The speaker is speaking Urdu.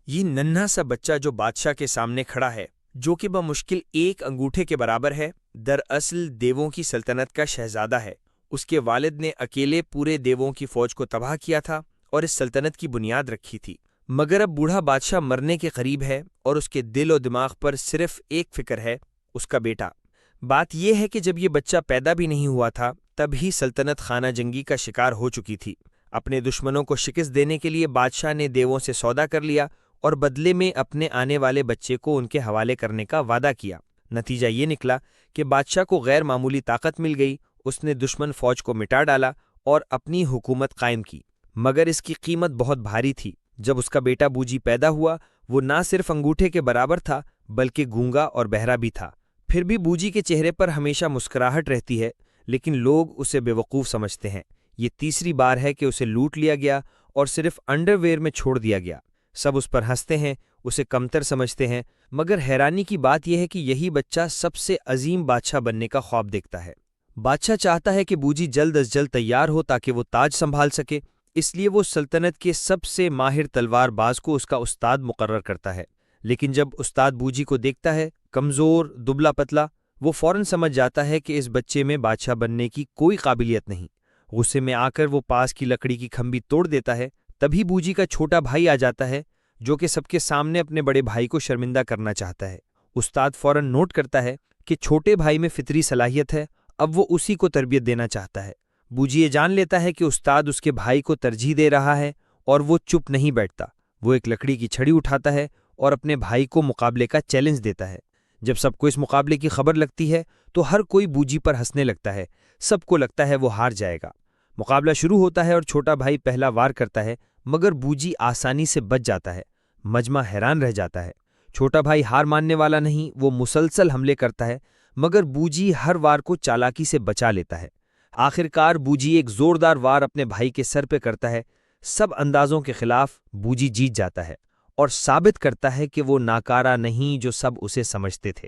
یہ ننھا سا بچہ جو بادشاہ کے سامنے کھڑا ہے، جو کہ بمشکل ایک انگوٹھے کے برابر ہے، دراصل دیووں کی سلطنت کا شہزادہ ہے۔ اس کے والد نے اکیلے پورے دیووں کی فوج کو تباہ کیا تھا اور اس سلطنت کی بنیاد رکھی تھی، مگر اب بوڑھا بادشاہ مرنے کے قریب ہے اور اس کے دل و دماغ پر صرف ایک فکر ہے، اس کا بیٹا۔ بات یہ ہے کہ جب یہ بچہ پیدا بھی نہیں ہوا تھا تب ہی سلطنت خانہ جنگی کا شکار ہو چکی تھی۔ اپنے دشمنوں کو شکست دینے کے لیے بادشاہ نے دیووں سے سودا کر لیا اور بدلے میں اپنے آنے والے بچے کو ان کے حوالے کرنے کا وعدہ کیا۔ نتیجہ یہ نکلا کہ بادشاہ کو غیر معمولی طاقت مل گئی، اس نے دشمن فوج کو مٹا ڈالا اور اپنی حکومت قائم کی، مگر اس کی قیمت بہت بھاری تھی۔ جب اس کا بیٹا بوجی پیدا ہوا، وہ نہ صرف انگوٹھے کے برابر تھا بلکہ گونگا اور بہرا بھی تھا۔ پھر بھی بوجی کے چہرے پر ہمیشہ مسکراہٹ رہتی ہے، لیکن لوگ اسے بے وقوف سمجھتے ہیں۔ یہ تیسری بار ہے کہ اسے لوٹ لیا گیا اور صرف انڈر ویئر میں چھوڑ دیا گیا۔ سب اس پر ہنستے ہیں، اسے کمتر سمجھتے ہیں، مگر حیرانی کی بات یہ ہے کہ یہی بچہ سب سے عظیم بادشاہ بننے کا خواب دیکھتا ہے۔ بادشاہ چاہتا ہے کہ بوجی جلد از جلد تیار ہو تاکہ وہ تاج سنبھال سکے، اس لیے وہ سلطنت کے سب سے ماہر تلوار باز کو اس کا استاد مقرر کرتا ہے۔ لیکن جب استاد بوجی کو دیکھتا ہے، کمزور، دبلا پتلا، وہ فوراً سمجھ جاتا ہے کہ اس بچے میں بادشاہ بننے کی کوئی قابلیت نہیں۔ غصے میں آ کر وہ پاس کی لکڑی کی کھمبی توڑ دیتا ہے۔ تبھی بوجی کا چھوٹا بھائی آ جاتا ہے، جو کہ سب کے سامنے اپنے بڑے بھائی کو شرمندہ کرنا چاہتا ہے۔ استاد فوراً نوٹ کرتا ہے کہ چھوٹے بھائی میں فطری صلاحیت ہے، اب وہ اسی کو تربیت دینا چاہتا ہے۔ بوجی یہ جان لیتا ہے کہ استاد اس کے بھائی کو ترجیح دے رہا ہے اور وہ چپ نہیں بیٹھتا۔ وہ ایک لکڑی کی چھڑی اٹھاتا ہے اور اپنے بھائی کو مقابلے کا چیلنج دیتا ہے۔ جب سب کو اس مقابلے کی خبر لگتی ہے تو ہر کوئی بوجی پر ہنسنے لگتا ہے، سب کو لگتا ہے وہ ہار جائے گا۔ مقابلہ شروع ہوتا ہے اور چھوٹا بھائی پہلا وار کرتا ہے، مگر بوجی آسانی سے بچ جاتا ہے۔ مجمع حیران رہ جاتا ہے۔ چھوٹا بھائی ہار ماننے والا نہیں، وہ مسلسل حملے کرتا ہے، مگر بوجی ہر وار کو چالاکی سے بچا لیتا ہے۔ آخر کار بوجی ایک زوردار وار اپنے بھائی کے سر پہ کرتا ہے۔ سب اندازوں کے خلاف بوجی جیت جاتا ہے اور ثابت کرتا ہے کہ وہ ناکارہ نہیں جو سب اسے سمجھتے تھے۔